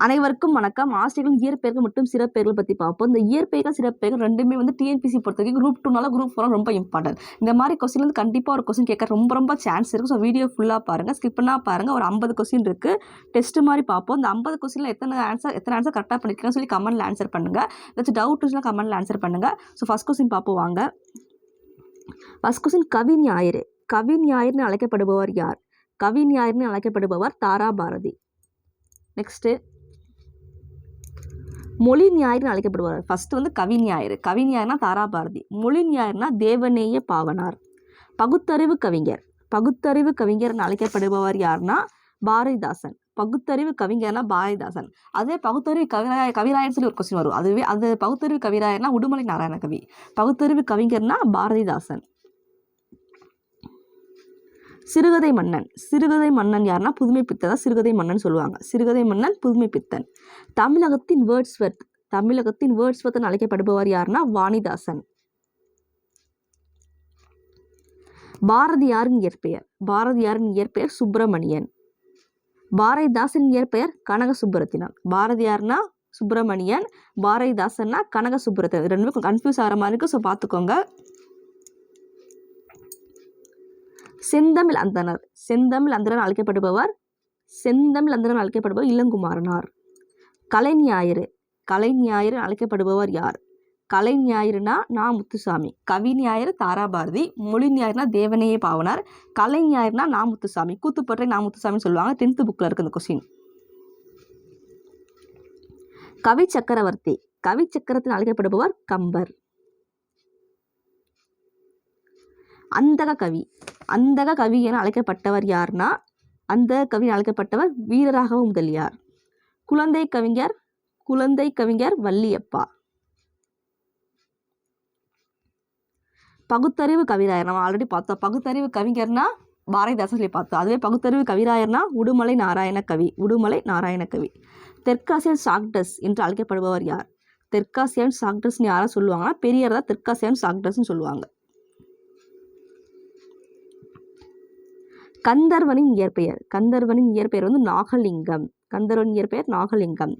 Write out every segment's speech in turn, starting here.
அனைவருக்கும் வணக்கம். ஆசிரியர்கள் இயற்பெயர்கள் மற்றும் சிறப்பெயர்கள் பற்றி பார்ப்போம். இந்த இயற்பெயர்கள் சிறப்பெயர்கள் ரெண்டுமே வந்து டிஎன்பிசி பொறுத்த வரைக்கும் குரூப் 2னால குரூப் 4 ரொம்ப இம்பார்ட்டன்ட். இந்த மாதிரி கொஸ்டின் வந்து கண்டிப்பாக ஒரு கொஸ்டின் கேட்க ரொம்ப சான்ஸ் இருக்குது. ஸோ வீடியோ ஃபுல்லாக பாருங்கள், ஸ்கிப் பண்ணால் பாருங்கள். ஒரு 50 கொஸ்டின் இருக்குது, டெஸ்ட் மாதிரி பார்ப்போம். இந்த 50 கொஸ்டினில் எத்தனை ஆன்சர் கரெக்டாக பண்ணியிருக்கேன்னு சொல்லி கமெண்ட்டில் ஆன்சர் பண்ணுங்கள். ஏதாச்சும் டவுட் இருந்துச்சுன்னா கமெண்ட்டில் ஆன்சர் பண்ணுங்கள். ஸோ ஃபஸ்ட் கொஸ்டின் பார்ப்போம் வாங்க. ஃபஸ்ட் கொஸ்டின் கவி ஞாயிறு. கவி ஞாயிறுன்னு அழைக்கப்படுபவர் யார்? கவி ஞாயிறுன்னு அழைக்கப்படுபவர் தாரா பாரதி. நெக்ஸ்ட்டு மொழி ஞாயிறுன்னு அழைக்கப்படுவார். ஃபர்ஸ்ட் வந்து கவி ஞாயிறு. கவி ஞாயிறுனா தாரா பாரதி. மொழி ஞாயிறுனா தேவநேய பாவனார். பகுத்தறிவு கவிஞர். பகுத்தறிவு கவிஞர்னு அழைக்கப்படுபவர் யாருன்னா பாரதிதாசன். பகுத்தறிவு கவிஞர்னா பாரதிதாசன். அதே பகுத்தறிவு கவிராயர் சொல்லி ஒரு கொஸ்டின் வரும். அது பகுத்தறிவு கவிராயர்னா உடுமலை நாராயண கவி. பகுத்தறிவு கவிஞர்னா பாரதிதாசன். சிறுகதை மன்னன். சிறுகதை மன்னன் யாருன்னா புதுமை பித்தன். சிறுகதை மன்னன் சொல்லுவாங்க. சிறுகதை மன்னன் புதுமை பித்தன். தமிழகத்தின் வேர்ட்ஸ்வர்த். தமிழகத்தின் வேர்ட்ஸ்வர்த் அழைக்கப்படுபவர் யாருன்னா வாணிதாசன். பாரதியாரின் இயற்பெயர். பாரதியாரின் இயற்பெயர் சுப்பிரமணியன். பாரதிதாசன் இயற்பெயர் கனக சுப்புரத்தினம். பாரதியார்னா சுப்பிரமணியன், பாரதிதாசன்னா கனக சுப்புரத்தினம். ரெண்டுமே கன்ஃபியூஸ் ஆகிற மாதிரி இருக்கு, ஸோ பார்த்துக்கோங்க. செந்தமிழ் அந்தனர். செந்தமிழ் அந்தனர் அழைக்கப்படுபவர் இளங்குமாரனார். கலை ஞாயிறு. கலை ஞாயிறு அழைக்கப்படுபவர் யார்? கலை ஞாயிறுனா நா. முத்துசாமி. கவி ஞாயிறு தாரா பாரதி. மொழி ஞாயிறுனா தேவநேய பாவனார். கலை ஞாயிறுனா நா. முத்துசாமி. கூத்துப்பற்றை நா. முத்துசாமின்னு சொல்லுவாங்க. 10th புக்கில் இருக்குது இந்த கொஸ்டின். கவி சக்கரவர்த்தி. கவி சக்கரத்தில் அழைக்கப்படுபவர் கம்பர். அந்தக கவி. அந்தக கவி என அழைக்கப்பட்டவர் யார்னா அழைக்கப்பட்டவர் வீரராகவ முதலியார். குழந்தை கவிஞர். குழந்தை கவிஞர் வள்ளியப்பா. பகுத்தறிவு கவிராயர் நம்ம ஆல்ரெடி பார்த்தோம். பகுத்தறிவு கவிஞர்னா பாரதிதாசன் சொல்லி பார்த்தோம். அதுவே பகுத்தறிவு கவிராயர்னா உடுமலை நாராயண கவி. உடுமலை நாராயண கவி. தெற்காசியன் சாக்டஸ் என்று அழைக்கப்படுபவர் யார்? தெற்காசியன் சாக்டஸ்ன்னு யாரை சொல்லுவாங்கன்னா பெரியார் தான் தெற்காசியன் சாக்டஸ்ன்னு சொல்லுவாங்க. கந்தர்வனின் இயற்பெயர். கந்தர்வனின் இயற்பெயர் வந்து நாகலிங்கம். கந்தர்வனின் இயற்பெயர் நாகலிங்கம்.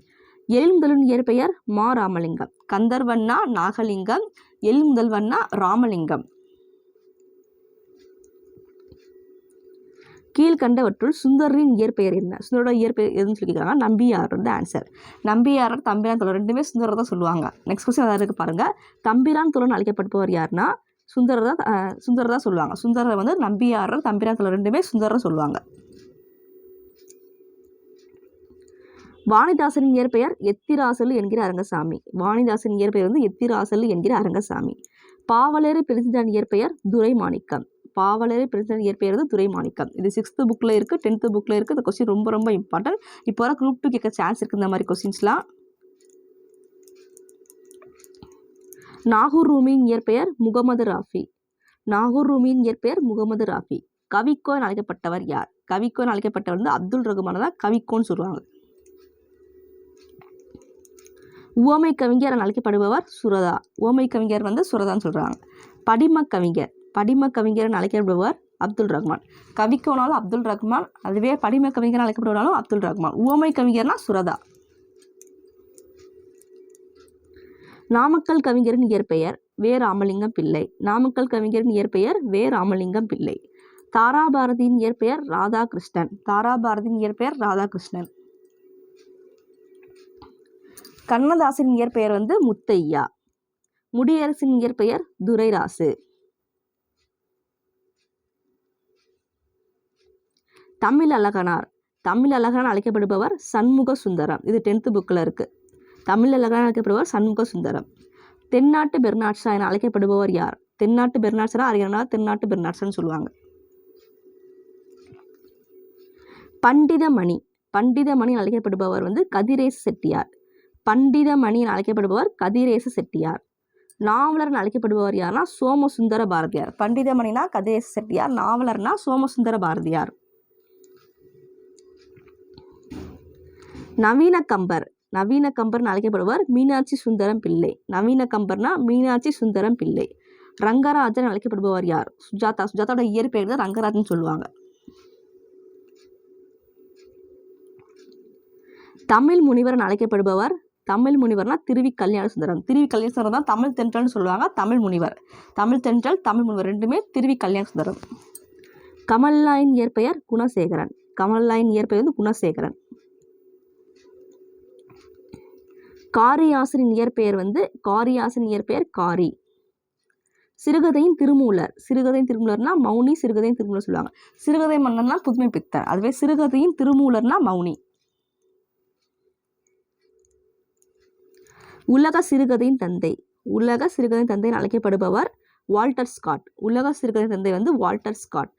எழில்முதல்வனின் இயற்பெயர் மா. ராமலிங்கம். கந்தர்வன்னா நாகலிங்கம், எழில்முதல்வன்னா ராமலிங்கம். கீழ்கண்டவற்றுள் சுந்தரின் இயற்பெயர் என்ன? சுந்தரோட இயற்பெயர் எதுன்னு சொல்லியிருக்காங்க? நம்பியார் வந்து ஆன்சர். நம்பியாரர் தம்பிரான் தோழர் ரெண்டுமே சுந்தரர் தான் சொல்லுவாங்க. நெக்ஸ்ட் கொஸ்டின் அதாவது இருக்கு பாருங்க. தம்பிரான் தோழன் அழைக்கப்படுபவர் யாருன்னா சுந்தரர் தான் சொல்லுவாங்க. சுந்தரர் வந்து நம்பியாரர் தம்பிரான் தோழர் ரெண்டுமே சுந்தரர் சொல்லுவாங்க. வாணிதாசனின் இயற்பெயர் எத்திராசலு என்கிற அரங்கசாமி. வாணிதாசன் இயற்பெயர் வந்து எத்திராசலு என்கிற அரங்கசாமி. பாவலேறு பிரிசிதன் இயற்பெயர் துரைமாணிக்கம். பாவலேறு பிரிசிதன் இயற்பெயர் வந்து துரைமாணிக்கம். இது 6th புக்கில் இருக்குது, 10th புக்கில் இருக்குது. இந்த கொஸ்டின் ரொம்ப இம்பார்ட்டன்ட். இப்போ வர குரூப் 2 கேட்க சான்ஸ் இருக்குது இந்த மாதிரி கொஸ்டின்ஸ்லாம். நாகூர் ரூமியின் இயற்பெயர் முகமது ராஃபி. நாகூர் ரூமியின் இயற்பெயர் முகமது ராஃபி. கவிக்கோன் அழைக்கப்பட்டவர் யார்? கவிக்கோன் அழைக்கப்பட்டவர் வந்து அப்துல் ரகுமான் தான் கவிக்கோன்னு சொல்லுவாங்க. உவமை கவிஞர் அழைக்கப்படுபவர் சுரதா. உவமை கவிஞர் வந்து சுரதான்னு சொல்கிறாங்க. படிம கவிஞர். படிம கவிஞர் அழைக்கப்படுபவர் அப்துல் ரஹ்மான். கவிக்கோனாலும் அப்துல் ரஹ்மான், அதுவே படிம கவிஞர் அழைக்கப்படுவதாலும் அப்துல் ரஹ்மான். உவமை கவிஞர்னா சுரதா. நாமக்கல் கவிஞரின் இயற்பெயர் வே. ராமலிங்கம் பிள்ளை. நாமக்கல் கவிஞரின் இயற்பெயர் வே. ராமலிங்கம் பிள்ளை. தாராபாரதியின் இயற்பெயர் ராதாகிருஷ்ணன். தாராபாரதியின் இயற்பெயர் ராதாகிருஷ்ணன். கண்ணதாசனின் இயற்பெயர் வந்து முத்தையா. முடியரசின் இயற்பெயர் துரைராசு. தமிழ் அழகனார். தமிழ் அழகனார் அழைக்கப்படுபவர் சண்முக சுந்தரம். இது 10th புக்கில் இருக்கு. தமிழ் அழகனார் அழைக்கப்படுபவர் சண்முக சுந்தரம். தென்னாட்டு பெர்னாட்ஷா என அழைக்கப்படுபவர் யார்? தென்னாட்டு பெர்னாட்சரா அறிஞர் தென்னாட்டு பெர்னாட்சர்னு சொல்லுவாங்க. பண்டிதமணி. பண்டிதமணி அழைக்கப்படுபவர் வந்து கதிரேச செட்டியார். பண்டிதமணி அழைக்கப்படுபவர் கதிரேச செட்டியார். நாவலர் அழைக்கப்படுபவர் யார்னா சோமசுந்தர பாரதியார். பண்டிதமணினா கதிரேச செட்டியார், நாவலர்னா சோமசுந்தர பாரதியார். நவீன கம்பர். நவீன கம்பர்னு அழைக்கப்படுவர் மீனாட்சி சுந்தரம் பிள்ளை. நவீன கம்பர்னா மீனாட்சி சுந்தரம் பிள்ளை. ரங்கராஜன் அழைக்கப்படுபவர் யார்? சுஜாதா. சுஜாதாவோட இயற்பெயர் தான் ரங்கராஜன் சொல்லுவாங்க. தமிழ் முனிவர் என அழைக்கப்படுபவர். தமிழ் முனிவர்னா திருவி கல்யாண சுந்தரம். திருவி கல்யாண சுந்தரம் தான் தமிழ் தென்றல்னு சொல்லுவாங்க. தமிழ் முனிவர், தமிழ் தென்றல், தமிழ் முனிவர் ரெண்டுமே திருவி கல்யாண சுந்தரம். கமல்லாயின் இயற்பெயர் குணசேகரன். கமல்லாயின் இயற்பெயர் வந்து குணசேகரன். காரியாசனின் இயற்பெயர் வந்து காரியாசனின் இயற்பெயர் காரி. சிறுகதையின் திருமூலர். சிறுகதையின் திருமூலர்னா மௌனி. சிறுகதையின் திருமூலர் சொல்லுவாங்க. சிறுகதை மன்னன்னா புதுமை பித்தன். அதுவே சிறுகதையின் திருமூலர்னா மௌனி. உலக சிறுகதையின் தந்தை. உலக சிறுகதையின் தந்தை அழைக்கப்படுபவர் வால்டர் ஸ்காட். உலக சிறுகதையின் தந்தை வந்து வால்டர் ஸ்காட்.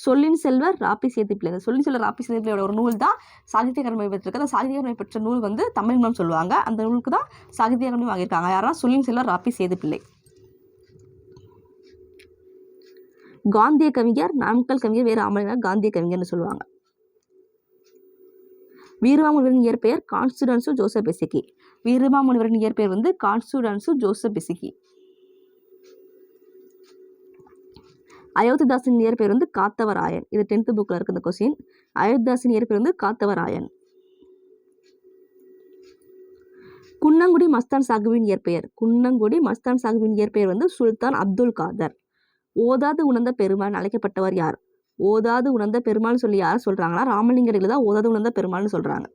சொல்லின் செல்வர் ராப்பி சேதுப்பிள்ளை. சொல்லின் செல்வர் ராப்பி சேதுப்பிள்ளையோட ஒரு நூல் தான் சாகித்ய அகாடமி பெற்றிருக்கு. அந்த சாகித்ய அகாடமி பெற்ற நூல் வந்து தமிழ் மூலம் சொல்லுவாங்க. அந்த நூலுக்கு தான் சாகித்ய அகாடமி வாங்கியிருக்காங்க. யாரா? சொல்லின் செல்வர் ராப்பி சேதுப்பிள்ளை. காந்திய கவிஞர். நாமக்கல் கவிஞர் வேறு அமலினர் காந்திய கவிஞர்னு சொல்லுவாங்க. வீரமாமுனிவரின் இயற்பெயர் கான்ஸ்டன்சு ஜோசப் பெசிகி. வீரமாமுனிவரின் இயற்பெயர் வந்து கான்ஸ்டன்சு ஜோசப் பெசிகி. அயோத்திதாசன் இயற்பெயர் வந்து காத்தவராயன். இது 10th புக்கில் இருக்கு இந்த கொஸ்டின். அயோத்திதாசன் இயற்பெயர் வந்து காத்தவராயன். குன்னங்குடி மஸ்தான் சாஹிபின் இயற்பெயர். குன்னங்குடி மஸ்தான் சாஹிபின் இயற்பெயர் வந்து சுல்தான் அப்துல் காதர். ஓதாது உணர்ந்த பெருமான் அழைக்கப்பட்டவர் யார்? ஓதாது உணர்ந்த பெருமாள்னு சொல்லி யார் சொல்றாங்கன்னா ராமலிங்கடிகள் தான் ஓதாது உணர்ந்த பெருமாள்னு சொல்றாங்க.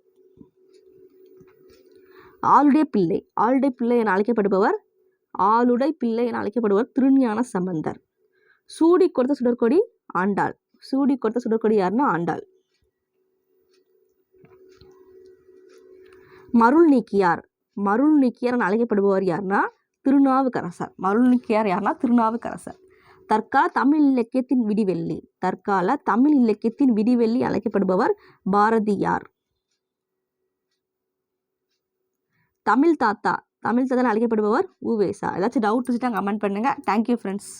ஆளுடைய பிள்ளை. ஆளுடைய பிள்ளை என அழைக்கப்படுபவர் ஆளுடை பிள்ளை என அழைக்கப்படுபவர் திருஞான சம்பந்தர். சூடி கொடுத்த சுடற்கொடி ஆண்டாள். சூடி கொடுத்த சுடற்கொடி யாருன்னா ஆண்டாள். மருள் நீக்கியார். மருள் நீக்கியார் என அழைக்கப்படுபவர் யாருன்னா திருநாவுக்கரசர். மருள் நீக்கியார் யாருன்னா திருநாவுக்கரசர். தற்கால தமிழ் இலக்கியத்தின் விடிவெள்ளி. தற்கால தமிழ் இலக்கியத்தின் விடிவெள்ளி அழைக்கப்படுபவர் பாரதியார். தமிழ் தாத்தா. தமிழ் தாத்தா அழைக்கப்படுபவர் உவேசா. ஏதாச்சும் டவுட் வச்சுட்டா கமெண்ட் பண்ணுங்க. Thank you friends.